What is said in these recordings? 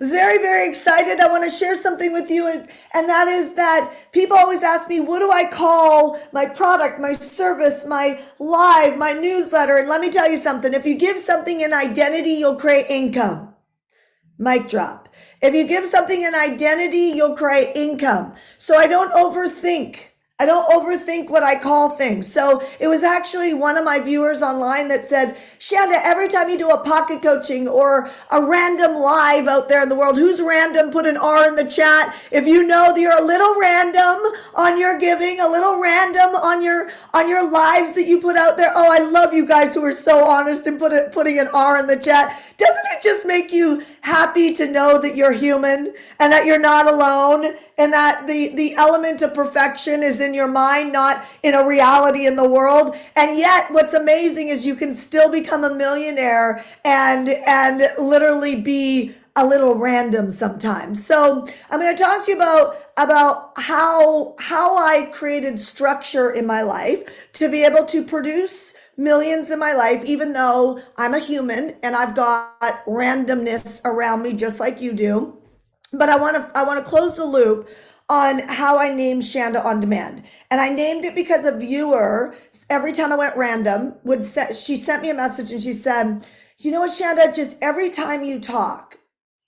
very, very excited. I want to share something with you, and that is that people always ask me, what do I call my product, my service, my live, my newsletter? And let me tell you something. If you give something an identity, you'll create income. Mic drop. If you give something an identity, you'll create income. So I don't overthink. I don't overthink what I call things. So it was actually one of my viewers online that said, Shanda, every time you do a pocket coaching or a random live out there in the world, who's random? Put an R in the chat. If you know that you're a little random on your giving, a little random on your lives that you put out there. Oh, I love you guys who are so honest and putting an R in the chat. Doesn't it just make you happy to know that you're human and that you're not alone and that the element of perfection is in your mind, not in a reality in the world? And yet what's amazing is you can still become a millionaire and literally be a little random sometimes. So I'm going to talk to you about how I created structure in my life to be able to produce millions in my life, even though I'm a human and I've got randomness around me just like you do. But I want to close the loop on how I named Shanda On Demand. And I named it because a viewer, every time I went random, she sent me a message and she said, you know what, Shanda, just every time you talk,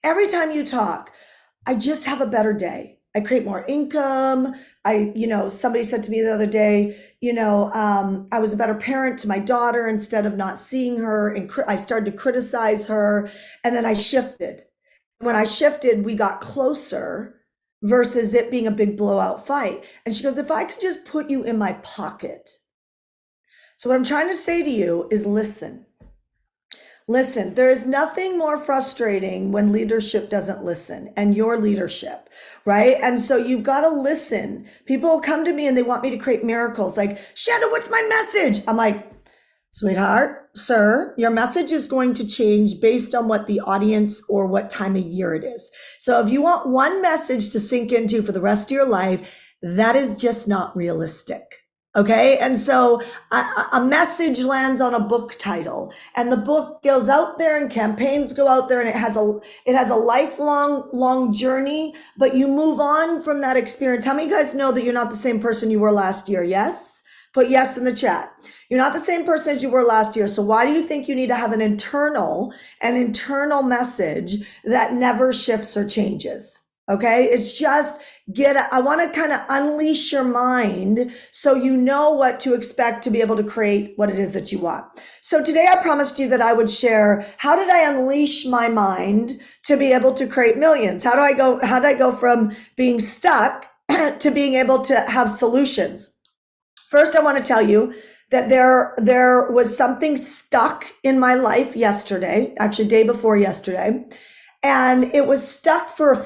I just have a better day. I create more income. Somebody said to me the other day, I was a better parent to my daughter instead of not seeing her. And I started to criticize her. And then I shifted. When I shifted, we got closer versus it being a big blowout fight. And she goes, if I could just put you in my pocket. So what I'm trying to say to you is listen. Listen, there is nothing more frustrating when leadership doesn't listen, and your leadership, right? And so you've got to listen. People come to me and they want me to create miracles. Like, Shanda, what's my message? I'm like, sweetheart, sir, your message is going to change based on what the audience or what time of year it is. So if you want one message to sink into for the rest of your life, that is just not realistic. Okay. And so a message lands on a book title, and the book goes out there and campaigns go out there, and it has a lifelong journey, but you move on from that experience. How many of you guys know that you're not the same person you were last year? Yes. Put yes in the chat. You're not the same person as you were last year. So why do you think you need to have an internal message that never shifts or changes? Okay. It's just I want to kind of unleash your mind so you know what to expect to be able to create what it is that you want. So today I promised you that I would share, how did I unleash my mind to be able to create millions? How did I go from being stuck to being able to have solutions? First, I want to tell you that there was something stuck in my life yesterday, actually day before yesterday, and it was stuck for a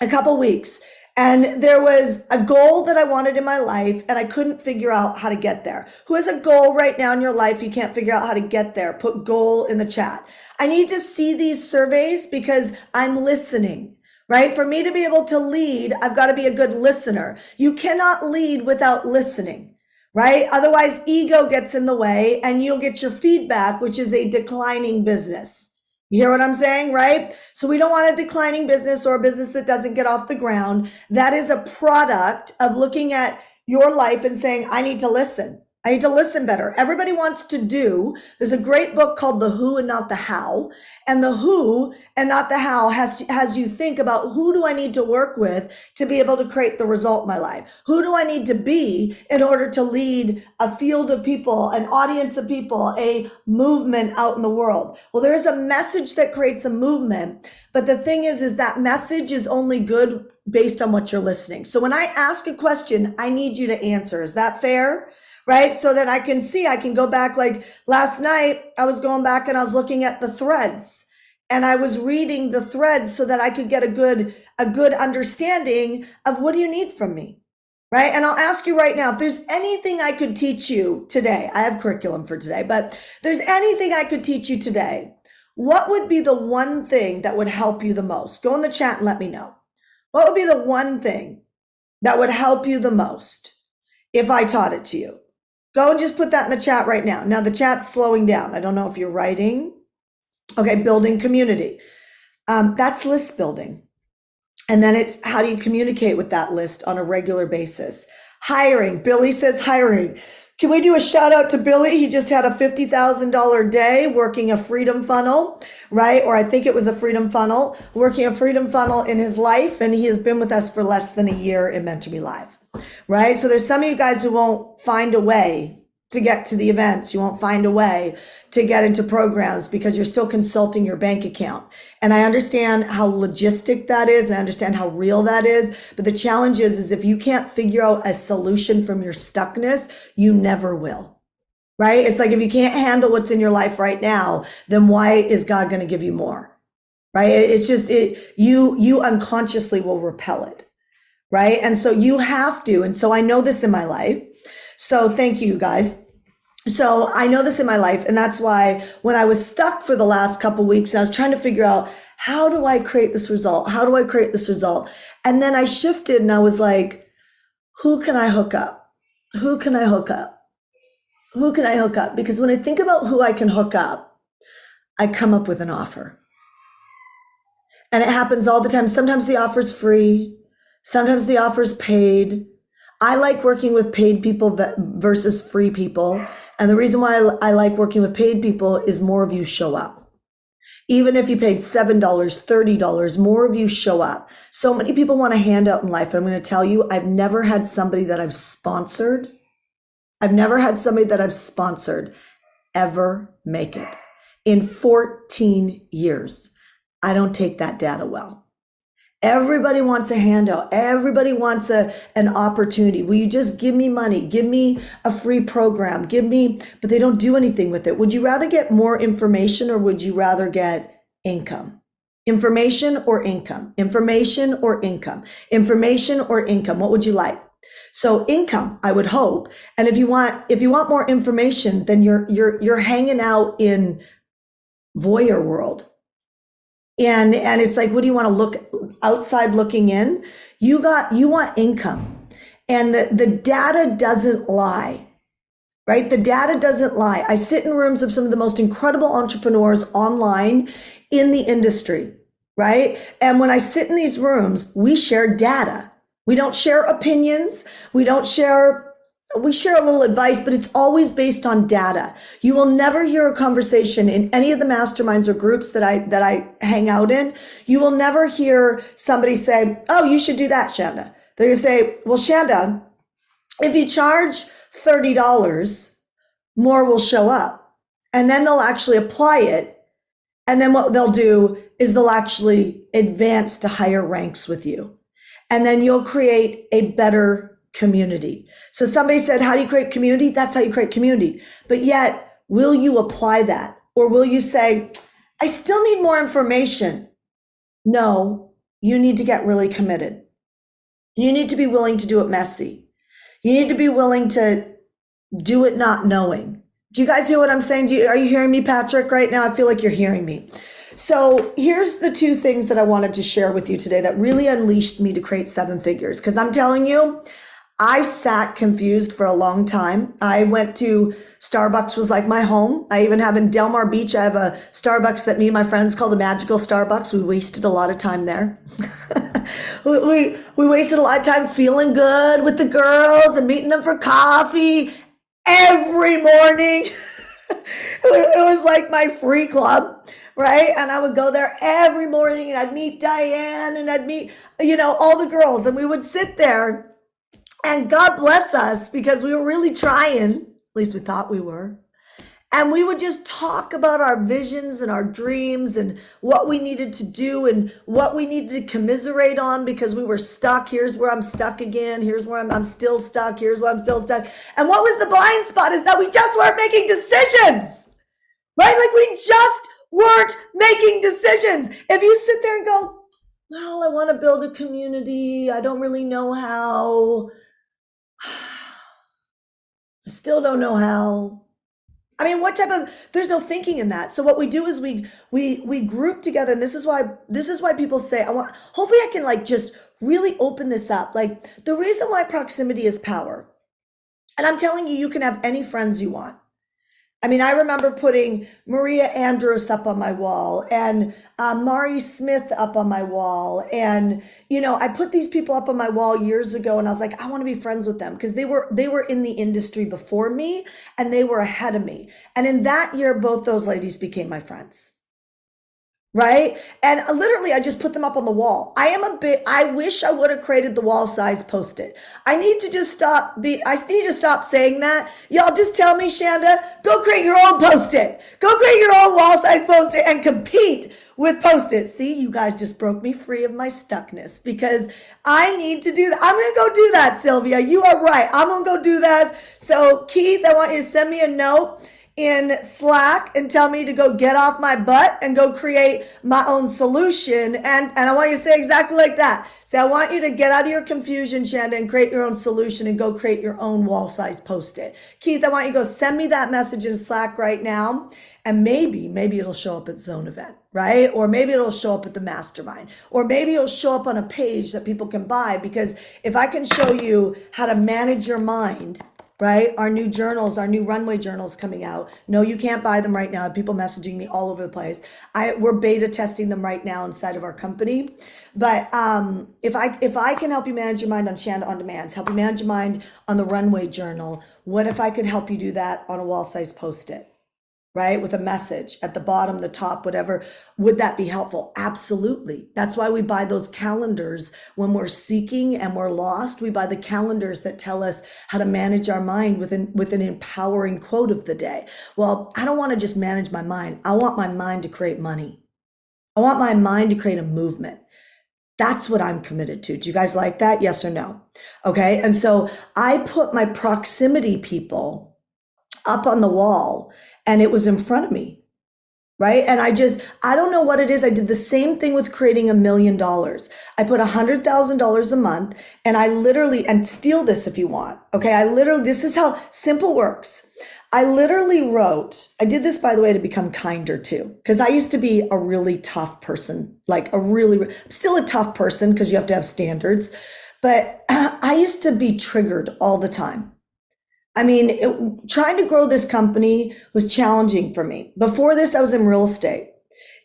couple weeks. And there was a goal that I wanted in my life, and I couldn't figure out how to get there. Who has a goal right now in your life you can't figure out how to get there? Put goal in the chat. I need to see these surveys because I'm listening. Right? For me to be able to lead, I've got to be a good listener. You cannot lead without listening, right? Otherwise, ego gets in the way and you'll get your feedback, which is a declining business. You hear what I'm saying, right? So we don't want a declining business or a business that doesn't get off the ground. That is a product of looking at your life and saying, I need to listen. I need to listen better. Everybody wants to do. There's a great book called The Who and Not the How. And the who and not the how has you think about, who do I need to work with to be able to create the result in my life? Who do I need to be in order to lead a field of people, an audience of people, a movement out in the world? Well, there is a message that creates a movement. But the thing is that message is only good based on what you're listening. So when I ask a question, I need you to answer. Is that fair? Right? So that I can go back. Like last night, I was going back and I was looking at the threads, and I was reading the threads so that I could get a good understanding of, what do you need from me? Right? And I'll ask you right now, if there's anything I could teach you today, I have curriculum for today, but if there's anything I could teach you today, what would be the one thing that would help you the most? Go in the chat and let me know. What would be the one thing that would help you the most if I taught it to you? Go and just put that in the chat right now. Now the chat's slowing down. I don't know if you're writing. Okay, building community. That's list building. And then it's how do you communicate with that list on a regular basis? Hiring. Billy says hiring. Can we do a shout out to Billy? He just had a $50,000 day working a freedom funnel, right? Or I think it was a freedom funnel, working a freedom funnel in his life. And he has been with us for less than a year in Mentor Me Live, right? So there's some of you guys who won't find a way to get to the events. You won't find a way to get into programs because you're still consulting your bank account. And I understand how logistic that is, and I understand how real that is. But the challenge is if you can't figure out a solution from your stuckness, you never will, right? It's like if you can't handle what's in your life right now, then why is God going to give you more, right? It's just, you unconsciously will repel it, right? And so you have to. And so I know this in my life. So thank you guys. So I know this in my life. And that's why when I was stuck for the last couple of weeks, and I was trying to figure out, how do I create this result? How do I create this result? And then I shifted and I was like, who can I hook up? Who can I hook up? Who can I hook up? Because when I think about who I can hook up, I come up with an offer. And it happens all the time. Sometimes the offer's free. Sometimes the offer's paid. I like working with paid people versus free people. And the reason why I like working with paid people is more of you show up. Even if you paid $7, $30, more of you show up. So many people want a handout in life. And I'm going to tell you, I've never had somebody that I've sponsored. I've never had somebody that I've sponsored ever make it. In 14 years, I don't take that data well. Everybody wants a handout. Everybody wants an opportunity. Will you just give me money? Give me a free program. But they don't do anything with it. Would you rather get more information or would you rather get income? Information or income? Information or income? Information or income? What would you like? So income, I would hope. And if you want more information, then you're hanging out in voyeur world. And it's like, what do you want to look outside looking in? You want income. And the data doesn't lie, right? The data doesn't lie. I sit in rooms of some of the most incredible entrepreneurs online in the industry, right? And when I sit in these rooms, we share data. We don't share opinions. We share a little advice, but it's always based on data. You will never hear a conversation in any of the masterminds or groups that I hang out in. You will never hear somebody say, oh, you should do that, Shanda. They're going to say, well, Shanda, if you charge $30, more will show up. And then they'll actually apply it. And then what they'll do is they'll actually advance to higher ranks with you. And then you'll create a better community. So somebody said, how do you create community? That's how you create community. But yet, will you apply that? Or will you say, I still need more information? No, you need to get really committed. You need to be willing to do it messy. You need to be willing to do it not knowing. Do you guys hear what I'm saying? Are you hearing me, Patrick, right now? I feel like you're hearing me. So here's the two things that I wanted to share with you today that really unleashed me to create 7 figures. Because I'm telling you, I sat confused for a long time. I went to Starbucks, was like my home. I even have in Del Mar Beach, I have a Starbucks that me and my friends call the Magical Starbucks. We wasted a lot of time there. we wasted a lot of time feeling good with the girls and meeting them for coffee every morning. It was like my free club, right? And I would go there every morning and I'd meet Diane and I'd meet, all the girls, and we would sit there. And God bless us because we were really trying, at least we thought we were. And we would just talk about our visions and our dreams and what we needed to do and what we needed to commiserate on because we were stuck. Here's where I'm stuck again. Here's where I'm still stuck. Here's where I'm still stuck. And what was the blind spot is that we just weren't making decisions, right? Like we just weren't making decisions. If you sit there and go, well, I want to build a community. I don't really know how. I still don't know how. I mean, there's no thinking in that. So what we do is we group together, and this is why people say, hopefully I can just really open this up. Like the reason why proximity is power. And I'm telling you, you can have any friends you want. I mean, I remember putting Maria Andros up on my wall and Mari Smith up on my wall. And, I put these people up on my wall years ago and I was like, I want to be friends with them because they were in the industry before me and they were ahead of me. And in that year, both those ladies became my friends. Right. And literally, I just put them up on the wall. I wish I would have created the wall size post-it. I need to stop saying that. Y'all just tell me, Shanda, go create your own post-it. Go create your own wall size post-it and compete with post-it. See, you guys just broke me free of my stuckness because I need to do that. I'm going to go do that, Sylvia. You are right. I'm going to go do that. So Keith, I want you to send me a note in Slack and tell me to go get off my butt and go create my own solution. And I want you to say exactly like that. Say, I want you to get out of your confusion, Shanda, and create your own solution and go create your own wall size post-it. Keith, I want you to go send me that message in Slack right now. And maybe it'll show up at Zone Event, right? Or maybe it'll show up at the mastermind, or maybe it'll show up on a page that people can buy. Because if I can show you how to manage your mind, right? Our new journals, our new runway journals coming out. No, you can't buy them right now. People messaging me all over the place. We're beta testing them right now inside of our company. But if I can help you manage your mind on Shanda On Demand, help you manage your mind on the runway journal, what if I could help you do that on a wall size post-it? Right? With a message at the bottom, the top, whatever. Would that be helpful? Absolutely. That's why we buy those calendars when we're seeking and we're lost. We buy the calendars that tell us how to manage our mind with an empowering quote of the day. Well, I don't want to just manage my mind. I want my mind to create money. I want my mind to create a movement. That's what I'm committed to. Do you guys like that? Yes or no? Okay. And so I put my proximity people up on the wall and it was in front of me, right? And I don't know what it is. I did the same thing with creating $1 million. I put $100,000 a month and and steal this if you want. Okay. This is how simple works. I did this, by the way, to become kinder too, because I used to be a really tough person, I'm still a tough person because you have to have standards, but I used to be triggered all the time. I mean, trying to grow this company was challenging for me. Before this, I was in real estate.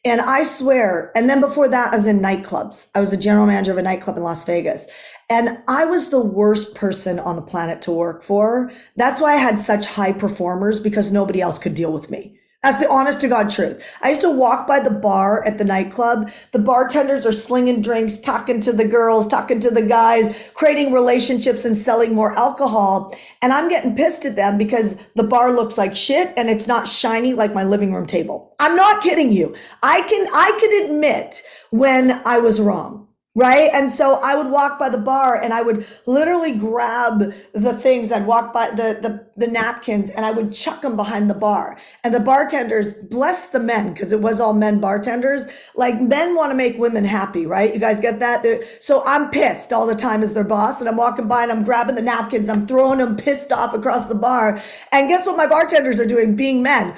And I swear, and then before that, I was in nightclubs. I was the general manager of a nightclub in Las Vegas. And I was the worst person on the planet to work for. That's why I had such high performers, because nobody else could deal with me. That's the honest to God truth. I used to walk by the bar at the nightclub. The bartenders are slinging drinks, talking to the girls, talking to the guys, creating relationships and selling more alcohol. And I'm getting pissed at them because the bar looks like shit and it's not shiny like my living room table. I'm not kidding you. I can admit when I was wrong. Right. And so I would walk by the bar and I would literally grab the things. I'd walk by the napkins and I would chuck them behind the bar. And the bartenders, bless the men, because it was all men bartenders, like men want to make women happy. Right. You guys get that? So I'm pissed all the time as their boss. And I'm walking by and I'm grabbing the napkins. I'm throwing them pissed off across the bar. And guess what my bartenders are doing? Being men,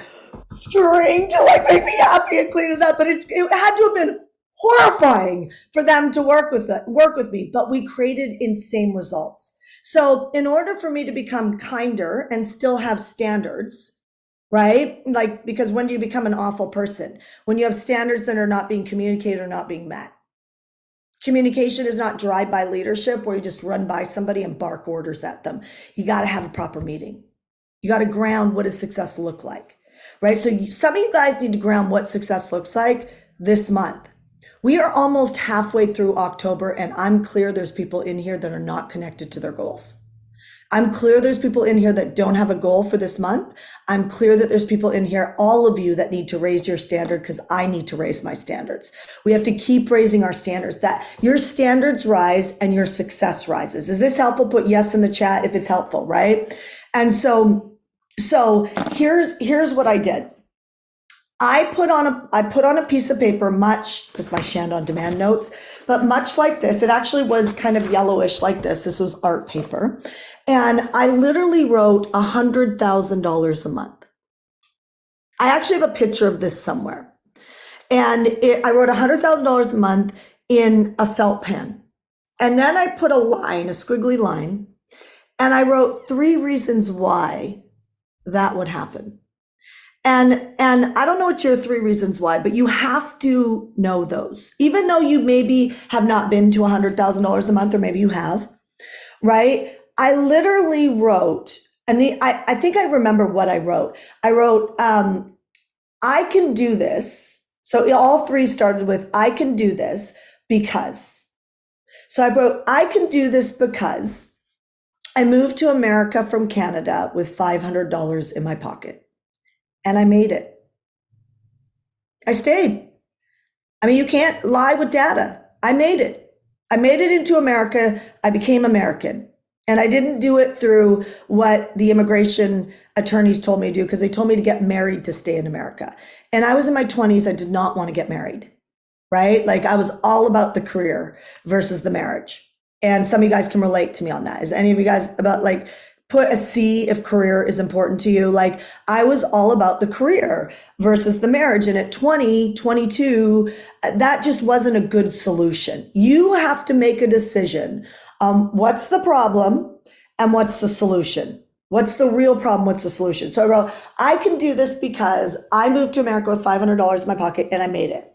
scurrying to make me happy and clean it up. But it had to have been horrifying for them to work with me, but we created insane results. So in order for me to become kinder and still have standards, right? Because when do you become an awful person? When you have standards that are not being communicated or not being met. Communication is not drive-by leadership where you just run by somebody and bark orders at them. You got to have a proper meeting. You got to ground what does success look like, right? So some of you guys need to ground what success looks like this month. We are almost halfway through October, and I'm clear there's people in here that are not connected to their goals. I'm clear there's people in here that don't have a goal for this month. I'm clear that there's people in here, all of you, that need to raise your standard because I need to raise my standards. We have to keep raising our standards. That your standards rise and your success rises. Is this helpful? Put yes in the chat if it's helpful, right? And so here's what I did. I put on a piece of paper, this is my Shanda On Demand notes, but much like this, it actually was kind of yellowish like this. This was art paper. And I literally wrote $100,000 a month. I actually have a picture of this somewhere. And I wrote $100,000 a month in a felt pen. And then I put a squiggly line, and I wrote 3 reasons why that would happen. And I don't know what your 3 reasons why, but you have to know those. Even though you maybe have not been to $100,000 a month, or maybe you have, right? I literally wrote, and I think I remember what I wrote. I wrote, I can do this. So all 3 started with, I can do this because. So I wrote, I can do this because I moved to America from Canada with $500 in my pocket, and I made it. I stayed. I mean, you can't lie with data. I made it. I made it into America. I became American. And I didn't do it through what the immigration attorneys told me to do, because they told me to get married to stay in America. And I was in my 20s. I did not want to get married, right? Like, I was all about the career versus the marriage. And some of you guys can relate to me on that. Is any of you guys about, like, put a C if career is important to you? Like, I was all about the career versus the marriage. And at 20, 22, that just wasn't a good solution. You have to make a decision. What's the problem and what's the solution? What's the real problem? What's the solution? So I wrote, I can do this because I moved to America with $500 in my pocket and I made it.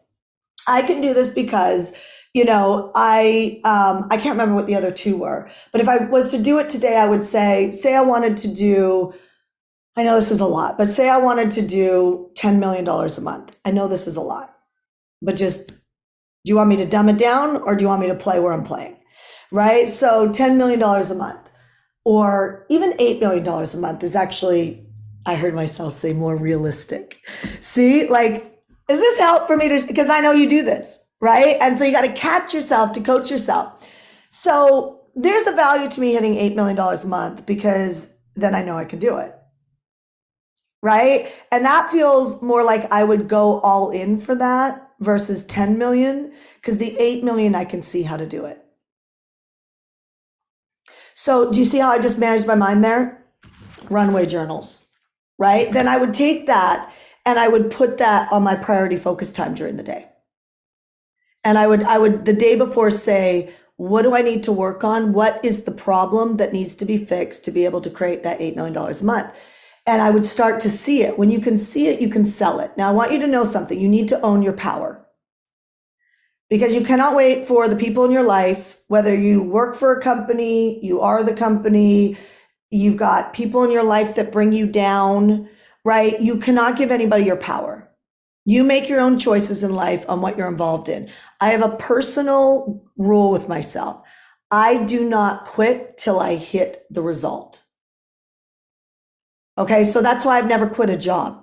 I can do this because, I can't remember what the other 2 were, but if I was to do it today, I would say I wanted to do, I know this is a lot, but say I wanted to do $10 million a month. I know this is a lot, but just, do you want me to dumb it down, or do you want me to play where I'm playing? Right? So $10 million a month, or even $8 million a month is actually, I heard myself say, more realistic. See, like, does this help for me to, because I know you do this, right? And so you got to catch yourself to coach yourself. So there's a value to me hitting $8 million a month, because then I know I can do it, right? And that feels more like I would go all in for that versus 10 million, because the 8 million, I can see how to do it. So do you see how I just managed my mind there? Runway journals, right? Then I would take that and I would put that on my priority focus time during the day. And I would the day before say, what do I need to work on? What is the problem that needs to be fixed to be able to create that $8 million a month? And I would start to see it. When you can see it, you can sell it. Now, I want you to know something. You need to own your power, because you cannot wait for the people in your life, whether you work for a company, you are the company, you've got people in your life that bring you down, right? You cannot give anybody your power. You make your own choices in life on what you're involved in. I have a personal rule with myself. I do not quit till I hit the result. Okay, so that's why I've never quit a job.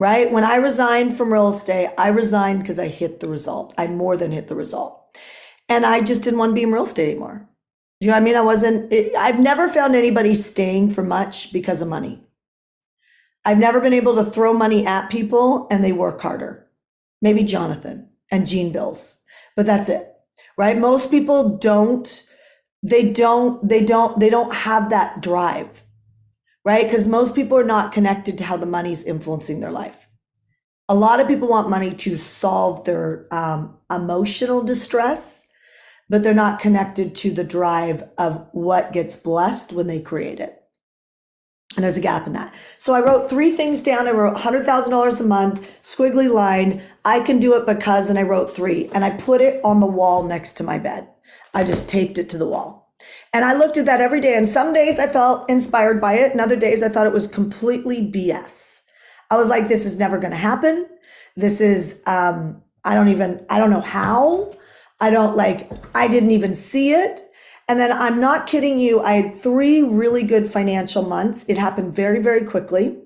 Right? When I resigned from real estate, I resigned because I hit the result. I more than hit the result. And I just didn't want to be in real estate anymore. Do you know what I mean? I've never found anybody staying for much because of money. I've never been able to throw money at people and they work harder. Maybe Jonathan and Gene Bills, but that's it, right? Most people don't have that drive, right? Because most people are not connected to how the money's influencing their life. A lot of people want money to solve their emotional distress, but they're not connected to the drive of what gets blessed when they create it. And there's a gap in that. So I wrote 3 things down. I wrote $100,000 a month, squiggly line. I can do it because, and I wrote 3. And I put it on the wall next to my bed. I just taped it to the wall. And I looked at that every day. And some days I felt inspired by it. And other days I thought it was completely BS. I was like, this is never going to happen. This is, I don't know how. I didn't even see it. And then I'm not kidding you, I had 3 really good financial months. It happened very, very quickly.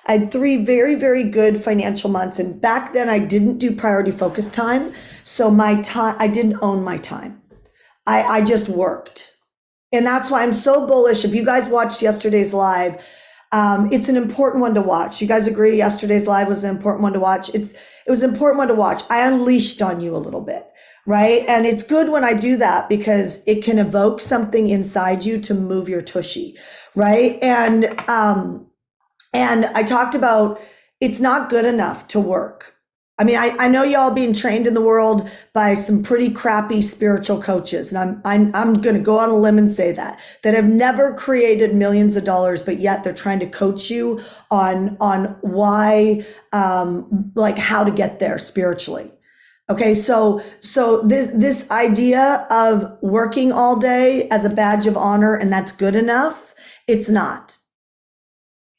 I had 3 very, very good financial months. And back then I didn't do priority focus time. So my time, I didn't own my time. I just worked. And that's why I'm so bullish. If you guys watched yesterday's live, it's an important one to watch. You guys agree yesterday's live was an important one to watch? It was an important one to watch. I unleashed on you a little bit. Right? And it's good when I do that because it can evoke something inside you to move your tushy. Right? And I talked about it's not good enough to work. I mean, I know y'all being trained in the world by some pretty crappy spiritual coaches, and I'm going to go on a limb and say that have never created millions of dollars, but yet they're trying to coach you on why, like how to get there spiritually. Okay, so this idea of working all day as a badge of honor and that's good enough, it's not.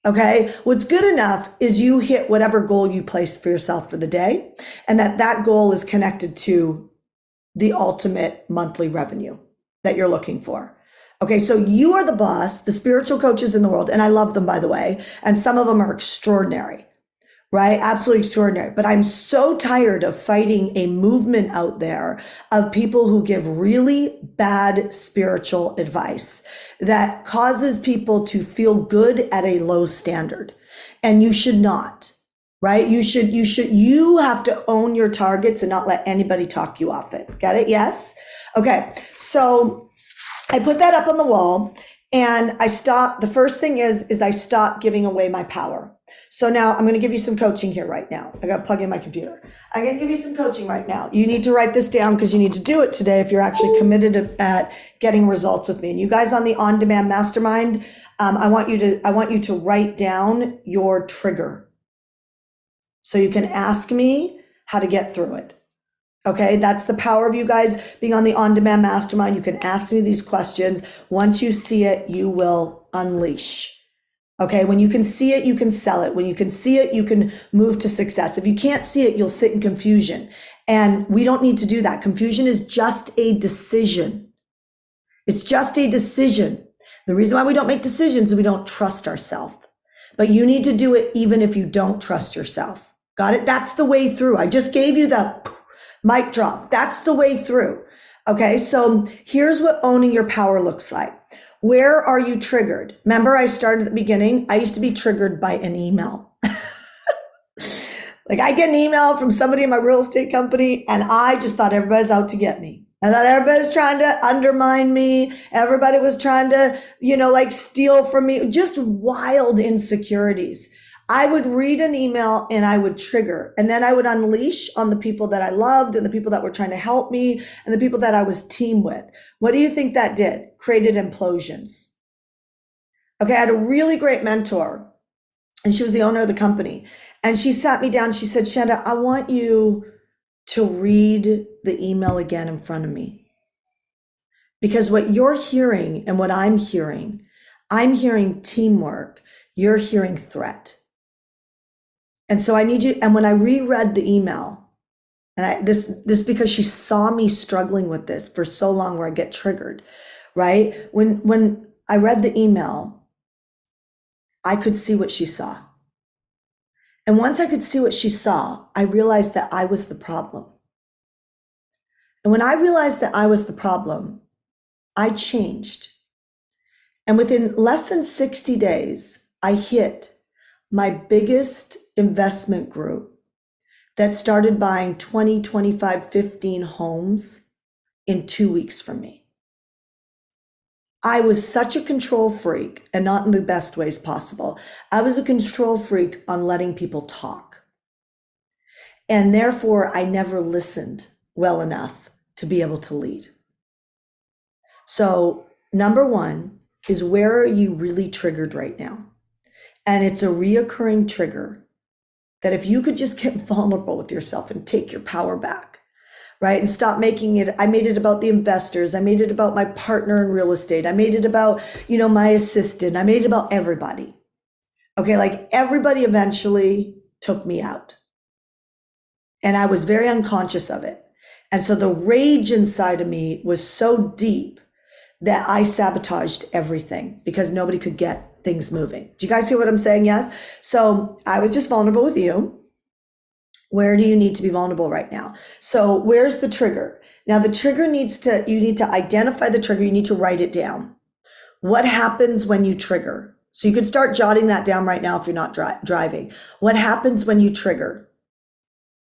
Okay, what's good enough is you hit whatever goal you place for yourself for the day, and that goal is connected to the ultimate monthly revenue that you're looking for. Okay, so you are the boss, the spiritual coaches in the world, and I love them, by the way, and some of them are extraordinary, right? Absolutely extraordinary. But I'm so tired of fighting a movement out there of people who give really bad spiritual advice that causes people to feel good at a low standard. And you should not, right? You have to own your targets and not let anybody talk you off it. Get it? Yes? Okay. So I put that up on the wall and I stopped. The first thing is I stopped giving away my power. So now I'm going to give you some coaching here right now. I got to plug in my computer. I'm going to give you some coaching right now. You need to write this down because you need to do it today if you're actually committed at getting results with me. And you guys on the on-demand mastermind, I want you to write down your trigger so you can ask me how to get through it. Okay, that's the power of you guys being on the on-demand mastermind. You can ask me these questions. Once you see it, you will unleash. Okay, when you can see it, you can sell it. When you can see it, you can move to success. If you can't see it, you'll sit in confusion. And we don't need to do that. Confusion is just a decision. It's just a decision. The reason why we don't make decisions is we don't trust ourselves. But you need to do it even if you don't trust yourself. Got it? That's the way through. I just gave you the mic drop. That's the way through. Okay, so here's what owning your power looks like. Where are you triggered? Remember, I started at the beginning. I used to be triggered by an email. Like I get an email from somebody in my real estate company and I just thought everybody's out to get me. I thought everybody's trying to undermine me. Everybody was trying to, like steal from me. Just wild insecurities. I would read an email and I would trigger, and then I would unleash on the people that I loved and the people that were trying to help me and the people that I was team with. What do you think that did? Created implosions. Okay, I had a really great mentor and she was the owner of the company. And she sat me down. She said, Shanda, I want you to read the email again in front of me. Because what you're hearing and what I'm hearing teamwork, you're hearing threat. And so I need you, and when I reread the email, and this because she saw me struggling with this for so long where I get triggered, right? When I read the email, I could see what she saw. And once I could see what she saw, I realized that I was the problem. And when I realized that I was the problem, I changed. And within less than 60 days, I hit my biggest investment group that started buying 20, 25, 15 homes in 2 weeks from me. I was such a control freak, and not in the best ways possible. I was a control freak on letting people talk. And therefore, I never listened well enough to be able to lead. So number one is, where are you really triggered right now? And it's a reoccurring trigger that if you could just get vulnerable with yourself and take your power back, right? And stop making it, I made it about the investors. I made it about my partner in real estate. I made it about, my assistant. I made it about everybody. Okay, like everybody eventually took me out. And I was very unconscious of it. And so the rage inside of me was so deep that I sabotaged everything because nobody could get things moving. Do you guys hear what I'm saying? Yes. So I was just vulnerable with you. Where do you need to be vulnerable right now? So where's the trigger? Now the trigger you need to identify the trigger. You need to write it down. What happens when you trigger? So you could start jotting that down right now if you're not driving. What happens when you trigger?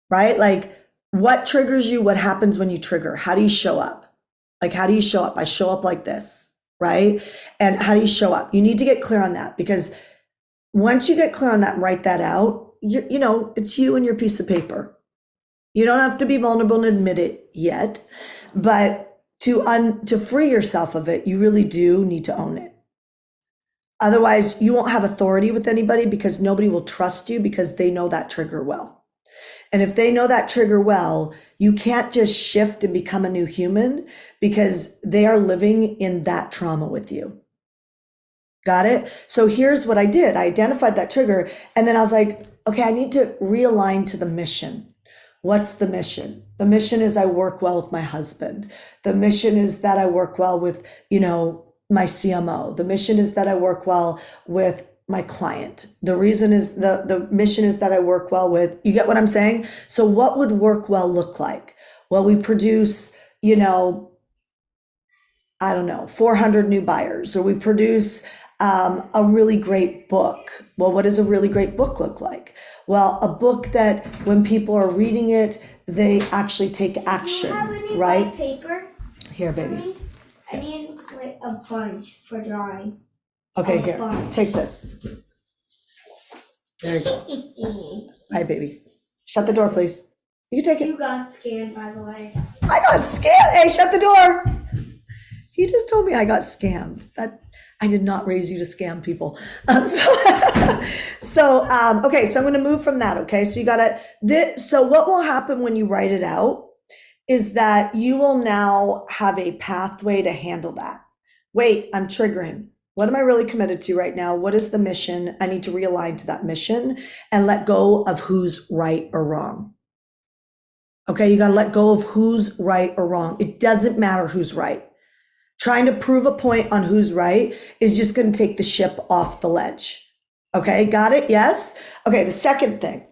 Right? Like what triggers you? What happens when you trigger? How do you show up? Like, how do you show up? I show up like this. Right? And how do you show up? You need to get clear on that, because once you get clear on that and write that out, it's you and your piece of paper. You don't have to be vulnerable and admit it yet, but to free yourself of it, you really do need to own it. Otherwise, you won't have authority with anybody because nobody will trust you because they know that trigger well. And if they know that trigger well, you can't just shift and become a new human because they are living in that trauma with you. Got it? So here's what I did. I identified that trigger and then I was like, okay, I need to realign to the mission. What's the mission? The mission is I work well with my husband. The mission is that I work well with, my CMO. The mission is that I work well with my client. The reason is the mission is that I work well with, you get what I'm saying? So what would work well look like? Well, we produce, I don't know, 400 new buyers, or we produce a really great book. Well, what does a really great book look like? Well, a book that when people are reading it, they actually take action, Do you have any right? white paper? Here, for baby. me? I need like a bunch for drawing. Okay, a here, bunch. take this. There you go. Hi, baby. Shut the door, please. You can take it. You got scanned, by the way. I got scammed. Hey, shut the door. He just told me I got scammed. That I did not raise you to scam people. So I'm going to move from that. Okay, so you got to. So what will happen when you write it out is that you will now have a pathway to handle that. Wait, I'm triggering. What am I really committed to right now? What is the mission? I need to realign to that mission and let go of who's right or wrong. Okay, you got to let go of who's right or wrong. It doesn't matter who's right. Trying to prove a point on who's right is just going to take the ship off the ledge. Okay, got it? Yes? Okay, the second thing,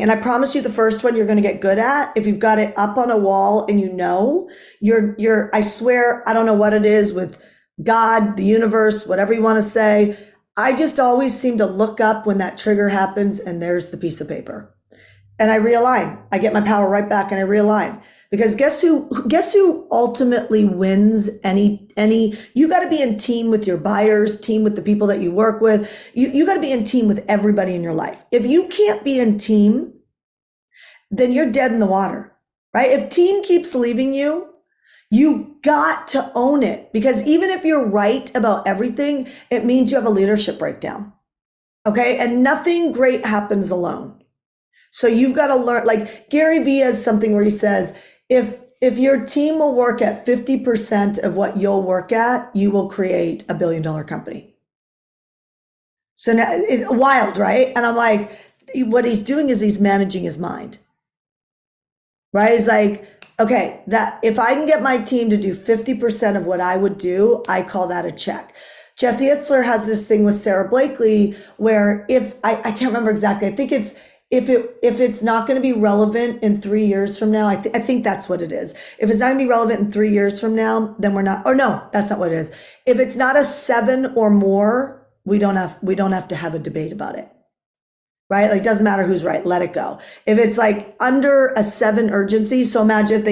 and I promise you the first one you're going to get good at. If you've got it up on a wall and I swear, I don't know what it is with God, the universe, whatever you want to say. I just always seem to look up when that trigger happens and there's the piece of paper. And I realign. I get my power right back and I realign. Because guess who ultimately wins any, you got to be in team with your buyers, team with the people that you work with. You got to be in team with everybody in your life. If you can't be in team, then you're dead in the water, right? If team keeps leaving you, you got to own it, because even if you're right about everything, it means you have a leadership breakdown. Okay. And nothing great happens alone. So you've got to learn, like Gary Vee has something where he says, if your team will work at 50% of what you'll work at, you will create $1 billion company. So now it's wild, right? And I'm like, what he's doing is he's managing his mind, right? He's like, okay, that if I can get my team to do 50% of what I would do, I call that a check. Jesse Itzler has this thing with Sarah Blakely where if I can't remember exactly, I think it's if it's not going to be relevant in 3 years from now, I think that's what it is. If it's not going to be relevant in 3 years from now, then we're not. Or no, that's not what it is. If it's not a 7 or more, we don't have to have a debate about it, right? Like, it doesn't matter who's right. Let it go. If it's like under a 7 urgency, so imagine if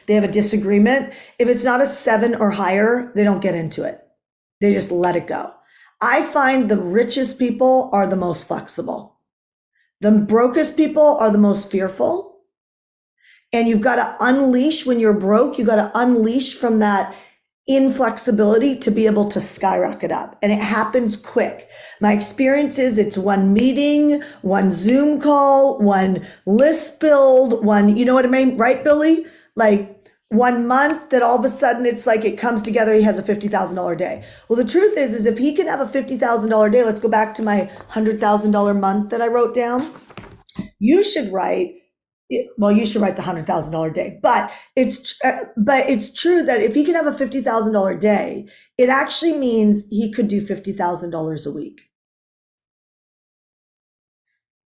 they have a disagreement. If it's not a 7 or higher, they don't get into it. They just let it go. I find the richest people are the most flexible. The brokest people are the most fearful. And you've got to unleash when you're broke, you got to unleash from that inflexibility to be able to skyrocket up. And it happens quick. My experience is it's one meeting, one Zoom call, one list build, one, you know what I mean? Right, Billy? Like 1 month that all of a sudden it's like it comes together, he has a $50,000 day. Well, the truth is if he can have a $50,000 day, let's go back to my $100,000 month that I wrote down. You should write the $100,000 day, but it's true that if he can have a $50,000 day, it actually means he could do $50,000 a week.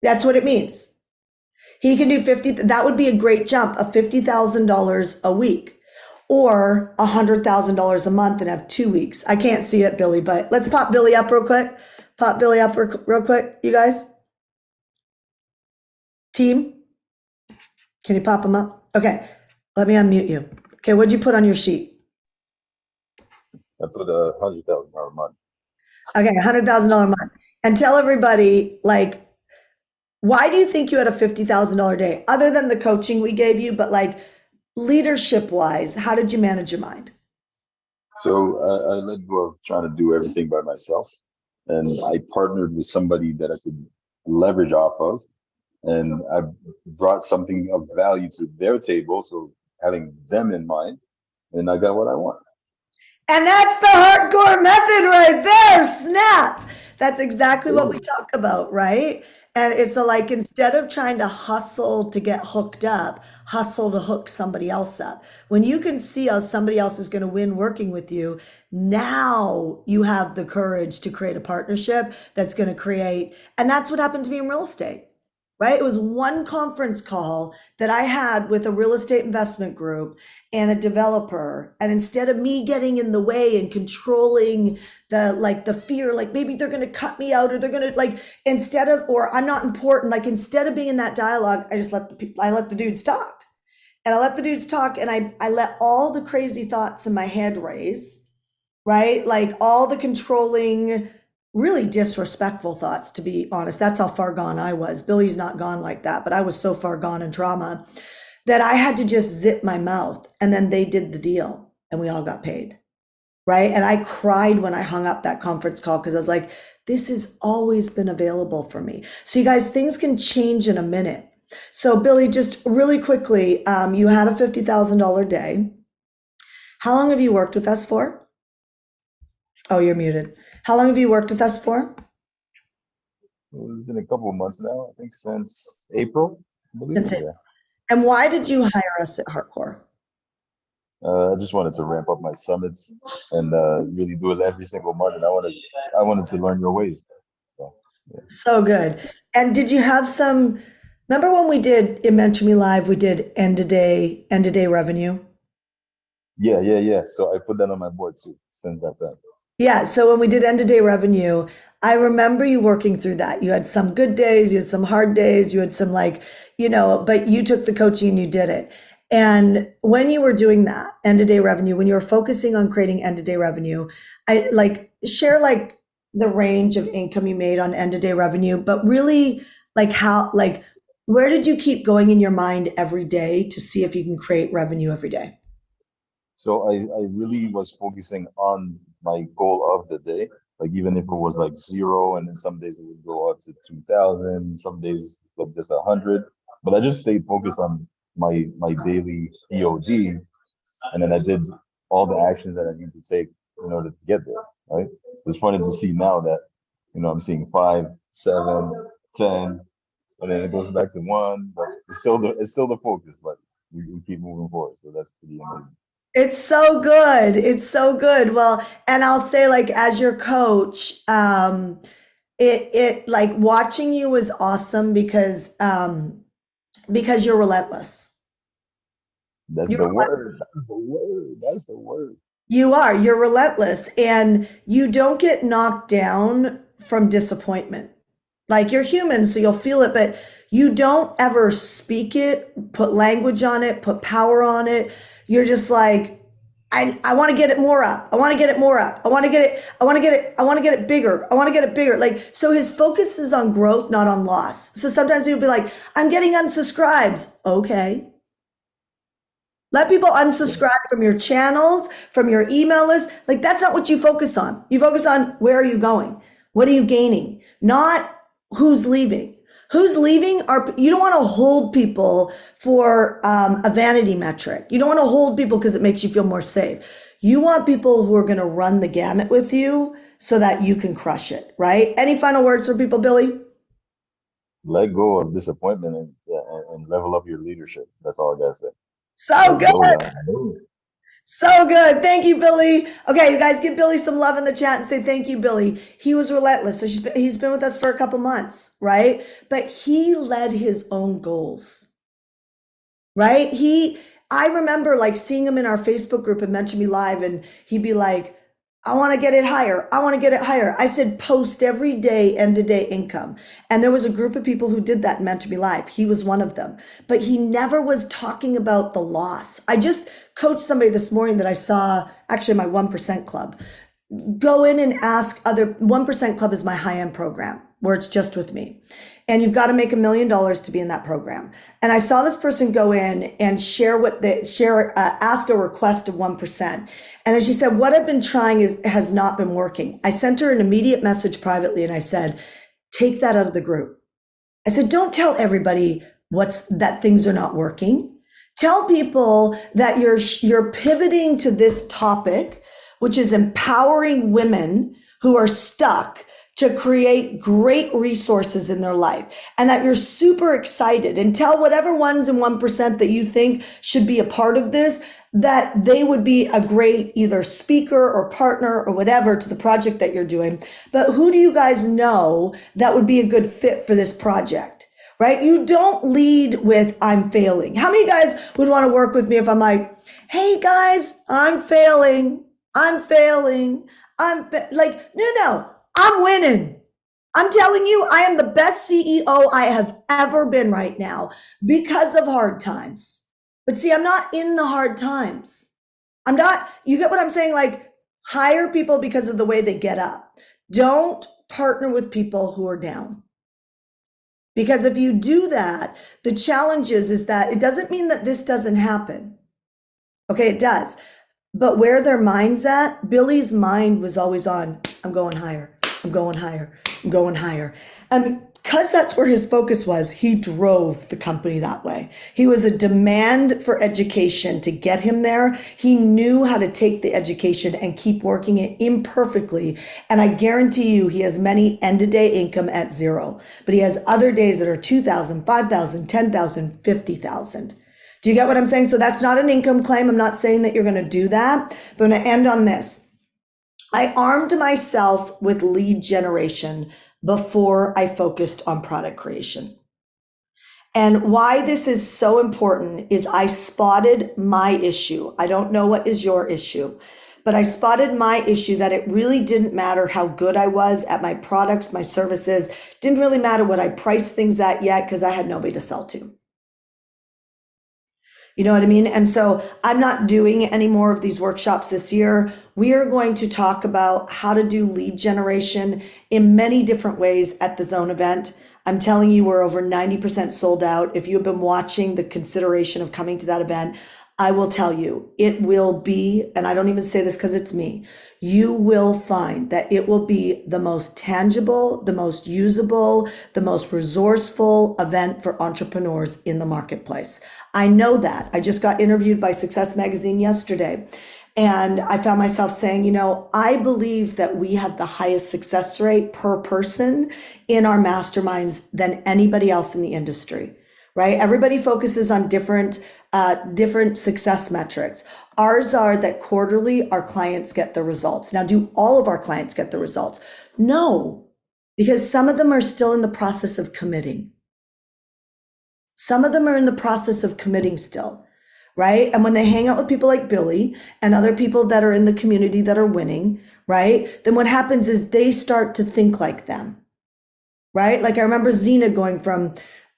That's what it means. He can do 50, that would be a great jump of $50,000 a week or $100,000 a month and have 2 weeks. I can't see it, Billy, but let's pop Billy up real quick. Pop Billy up real quick, you guys. Team, can you pop him up? Okay, let me unmute you. Okay, what'd you put on your sheet? I put $100,000 a month. Okay, $100,000 a month. And tell everybody, like, Why do you think you had a $50,000 day? Other than the coaching we gave you, but like leadership wise, how did you manage your mind? So I let go of trying to do everything by myself, and I partnered with somebody that I could leverage off of, and I brought something of value to their table. So having them in mind, and I got what I want. And that's the hardcore method right there. Snap. That's exactly what we talk about, right? And it's like instead of trying to hustle to get hooked up, hustle to hook somebody else up. When you can see how somebody else is going to win working with you, now you have the courage to create a partnership that's going to create. And that's what happened to me in real estate. Right? It was one conference call that I had with a real estate investment group and a developer. And instead of me getting in the way and controlling the fear, like maybe they're going to cut me out or they're going to or I'm not important, like instead of being in that dialogue, I just let the dudes talk. And I let the dudes talk and I let all the crazy thoughts in my head raise, right? Like all the controlling, really disrespectful thoughts, to be honest. That's how far gone I was. Billy's not gone like that, but I was so far gone in trauma that I had to just zip my mouth. And then they did the deal and we all got paid. Right. And I cried when I hung up that conference call because I was like, this has always been available for me. So you guys, things can change in a minute. So Billy, just really quickly, you had a $50,000 day. How long have you worked with us for? Oh, you're muted. How long have you worked with us for? It's been a couple of months now, I think since April. I believe. Since April. And why did you hire us at Hardcore? I just wanted to ramp up my summits and really do it every single month. And I wanted to learn your ways. So, yeah. So good. And did you have some, remember when we did in Mentor Me Live, we did end of day revenue? Yeah. So I put that on my board too since that time. Yeah. So when we did end of day revenue, I remember you working through that. You had some good days, you had some hard days, you had some but you took the coaching and you did it. And when you were doing that end of day revenue, when you were focusing on creating end of day revenue, I share the range of income you made on end of day revenue, but really where did you keep going in your mind every day to see if you can create revenue every day? So I really was focusing on my goal of the day. Like even if it was like 0, and then some days it would go up to 2,000, some days like just 100. But I just stayed focused on my daily EOD, and then I did all the actions that I need to take in order to get there. Right. So it's funny to see now that I'm seeing 5, 7, 10, and then it goes back to 1. But it's still the focus, but we keep moving forward. So that's pretty amazing. It's so good. It's so good. Well, and I'll say as your coach, it watching you was awesome because you're relentless. That's the word. That's the word. You're relentless and you don't get knocked down from disappointment. You're human, so you'll feel it, but you don't ever speak it, put language on it, put power on it. You're just I want to get it more up. I want to get it more up. I want to get it bigger. I want to get it bigger. So his focus is on growth, not on loss. So sometimes people be like, I'm getting unsubscribes. Okay. Let people unsubscribe from your channels, from your email list. That's not what you focus on. You focus on where are you going? What are you gaining? Not who's leaving. Who's leaving you don't want to hold people for a vanity metric. You don't want to hold people because it makes you feel more safe. You want people who are going to run the gamut with you so that you can crush it, right? Any final words for people, Billy? Let go of disappointment and level up your leadership. That's all I gotta say. So good. So good. Thank you, Billy. Okay, you guys give Billy some love in the chat and say thank you, Billy. He was relentless. So he's been with us for a couple months, right? But he led his own goals, right? I remember seeing him in our Facebook group and Mentor Me Live, and he'd be like, I want to get it higher. I want to get it higher. I said, post every day, end of day income. And there was a group of people who did that in Mentor Me Live. He was one of them, but he never was talking about the loss. I just coached somebody this morning that I saw, actually my 1% club, go in and ask 1% club is my high-end program. where it's just with me. And you've got to make $1 million to be in that program. And I saw this person go in and ask a request of 1%. And then she said, what I've been trying has not been working. I sent her an immediate message privately and I said, take that out of the group. I said, don't tell everybody that things are not working. Tell people that you're pivoting to this topic, which is empowering women who are stuck to create great resources in their life, and that you're super excited, and tell whatever ones and 1% that you think should be a part of this, that they would be a great either speaker or partner or whatever to the project that you're doing. But who do you guys know that would be a good fit for this project, right? You don't lead with, I'm failing. How many guys would want to work with me if I'm like, hey guys, I'm failing. No. I'm winning. I'm telling you, I am the best CEO I have ever been right now because of hard times. But see, I'm not in the hard times. You get what I'm saying? Like, hire people because of the way they get up. Don't partner with people who are down. Because if you do that, the challenge is that it doesn't mean that this doesn't happen. Okay, it does. But where their mind's at, Billy's mind was always on, I'm going higher. I'm going higher. I'm going higher. And because that's where his focus was, he drove the company that way. He was a demand for education to get him there. He knew how to take the education and keep working it imperfectly. And I guarantee you, he has many end-of-day income at zero, but he has other days that are 2,000, 5,000, 10,000, 50,000. Do you get what I'm saying? So that's not an income claim. I'm not saying that you're going to do that, but I'm going to end on this. I armed myself with lead generation before I focused on product creation. And why this is so important is I spotted my issue. I don't know what is your issue, but I spotted my issue that it really didn't matter how good I was at my products, my services. Didn't really matter what I priced things at yet because I had nobody to sell to. You know what I mean? And so I'm not doing any more of these workshops this year. We are going to talk about how to do lead generation in many different ways at the Zone event. I'm telling you, we're over 90% sold out. If you've been watching the consideration of coming to that event, I will tell you, it will be, and I don't even say this because it's me, you will find that it will be the most tangible, the most usable, the most resourceful event for entrepreneurs in the marketplace. I know that. I just got interviewed by Success Magazine yesterday, and I found myself saying, I believe that we have the highest success rate per person in our masterminds than anybody else in the industry, right? Everybody focuses on different success metrics. Ours are that quarterly our clients get the results. Now, do all of our clients get the results? No, because some of them are still in the process of committing. Some of them are in the process of committing still, right? And when they hang out with people like Billy and other people that are in the community that are winning, right? Then what happens is they start to think like them, right? Like I remember Zena going from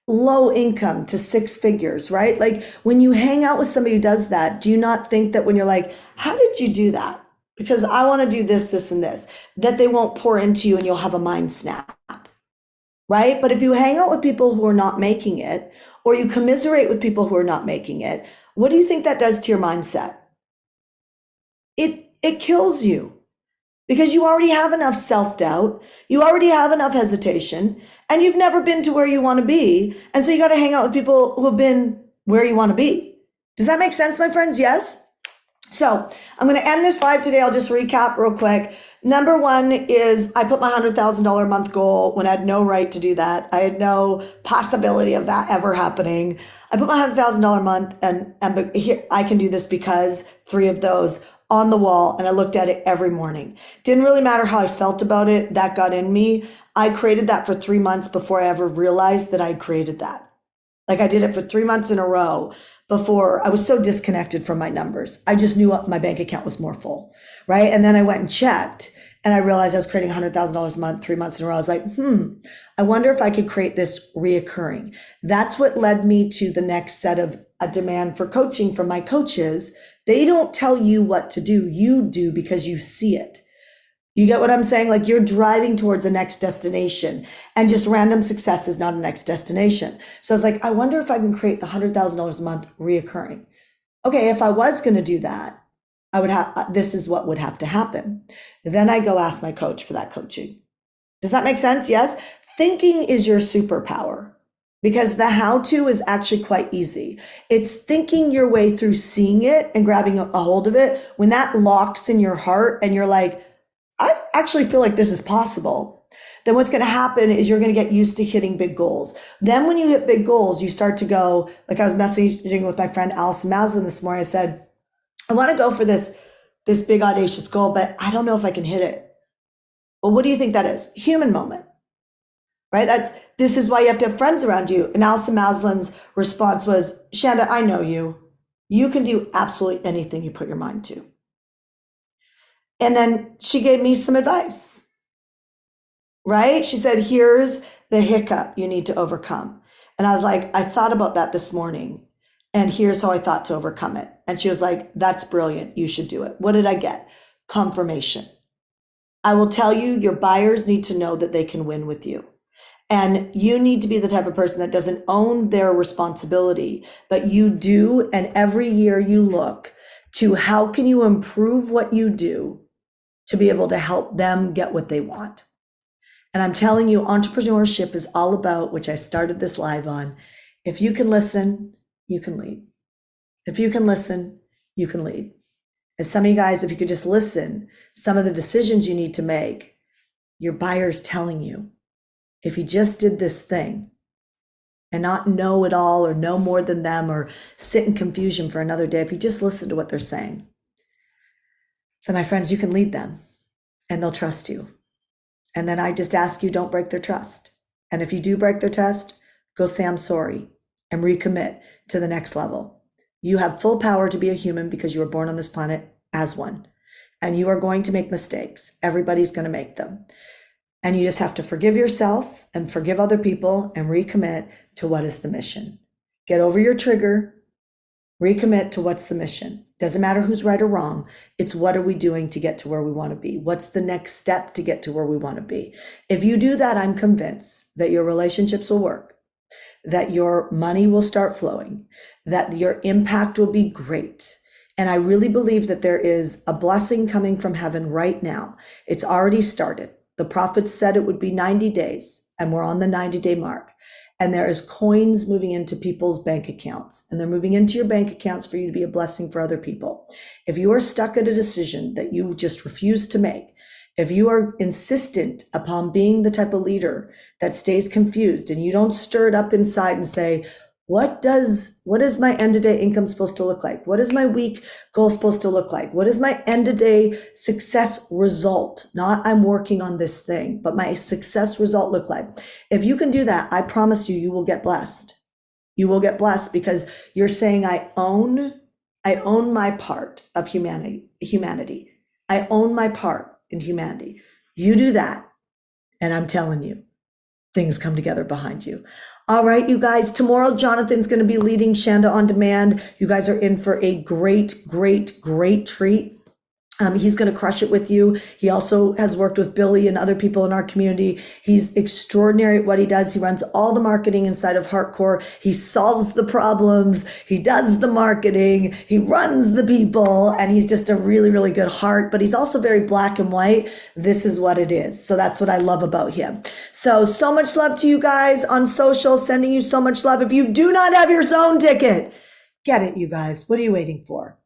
low income to 6 figures, right? Like when you hang out with somebody who does that, do you not think that when you're like, how did you do that? Because I want to do this, this, and this, that they won't pour into you and you'll have a mind snap, right? But if you hang out with people who are not making it, or you commiserate with people who are not making it, what do you think that does to your mindset? It kills you. Because you already have enough self-doubt, you already have enough hesitation, and you've never been to where you want to be. And so you got to hang out with people who have been where you want to be. Does that make sense, my friends? Yes? So I'm going to end this live today. I'll just recap real quick. Number one is I put my $100,000 a month goal when I had no right to do that. I had no possibility of that ever happening. I put my $100,000 a month and here I can do this because 3 of those on the wall, and I looked at it every morning. Didn't really matter how I felt about it. That got in me. I created that for 3 months before I ever realized that I created that. Like I did it for 3 months in a row before I was so disconnected from my numbers. I just knew my bank account was more full, right? And then I went and checked and I realized I was creating $100,000 a month, 3 months in a row. I was like, I wonder if I could create this reoccurring. That's what led me to the next set of a demand for coaching from my coaches. They don't tell you what to do. You do because you see it. You get what I'm saying? Like you're driving towards a next destination, and just random success is not a next destination. So I was like, I wonder if I can create the $100,000 a month reoccurring. Okay, if I was going to do that, I would have, this is what would have to happen. Then I go ask my coach for that coaching. Does that make sense? Yes. Thinking is your superpower, because the how to is actually quite easy. It's thinking your way through seeing it and grabbing a hold of it. When that locks in your heart and you're like, I actually feel like this is possible, then what's going to happen is you're going to get used to hitting big goals. Then when you hit big goals, you start to go, like I was messaging with my friend Allison Maslin this morning. I said, I want to go for this big audacious goal, but I don't know if I can hit it. Well, what do you think that is? Human moment, right? This is why you have to have friends around you. And Allison Maslin's response was, Shanda, I know you. You can do absolutely anything you put your mind to. And then she gave me some advice, right? She said, here's the hiccup you need to overcome. And I was like, I thought about that this morning, and here's how I thought to overcome it. And she was like, that's brilliant. You should do it. What did I get? Confirmation. I will tell you, your buyers need to know that they can win with you. And you need to be the type of person that doesn't own their responsibility, but you do. And every year you look to how can you improve what you do to be able to help them get what they want. And I'm telling you, entrepreneurship is all about, which I started this live on, if you can listen, you can lead. If you can listen, you can lead. And some of you guys, if you could just listen, some of the decisions you need to make, your buyer's telling you, if you just did this thing and not know it all or know more than them or sit in confusion for another day, if you just listen to what they're saying, then my friends, you can lead them and they'll trust you. And then I just ask you, don't break their trust. And if you do break their trust, go say, I'm sorry, and recommit to the next level. You have full power to be a human because you were born on this planet as one. And you are going to make mistakes. Everybody's going to make them. And you just have to forgive yourself and forgive other people and recommit to what is the mission. Get over your trigger, recommit to what's the mission. Doesn't matter who's right or wrong. It's what are we doing to get to where we want to be? What's the next step to get to where we want to be? If you do that, I'm convinced that your relationships will work, that your money will start flowing, that your impact will be great. And I really believe that there is a blessing coming from heaven right now. It's already started. The prophets said it would be 90 days, and we're on the 90-day mark. And there is coins moving into people's bank accounts, and they're moving into your bank accounts for you to be a blessing for other people. If you are stuck at a decision that you just refuse to make, if you are insistent upon being the type of leader that stays confused and you don't stir it up inside and say, what is my end of day income supposed to look like? What is my week goal supposed to look like? What is my end of day success result? Not I'm working on this thing, but my success result look like. If you can do that, I promise you, you will get blessed. You will get blessed because you're saying, I own my part of humanity. I own my part in humanity. You do that. And I'm telling you, things come together behind you. All right, you guys, tomorrow, Jonathan's going to be leading Shanda On Demand. You guys are in for a great, great, great treat. He's going to crush it with you. He also has worked with Billy and other people in our community. He's extraordinary at what he does. He runs all the marketing inside of HeartCore. He solves the problems. He does the marketing. He runs the people. And he's just a really, really good heart. But he's also very black and white. This is what it is. So that's what I love about him. So much love to you guys on social. Sending you so much love. If you do not have your zone ticket, get it, you guys. What are you waiting for?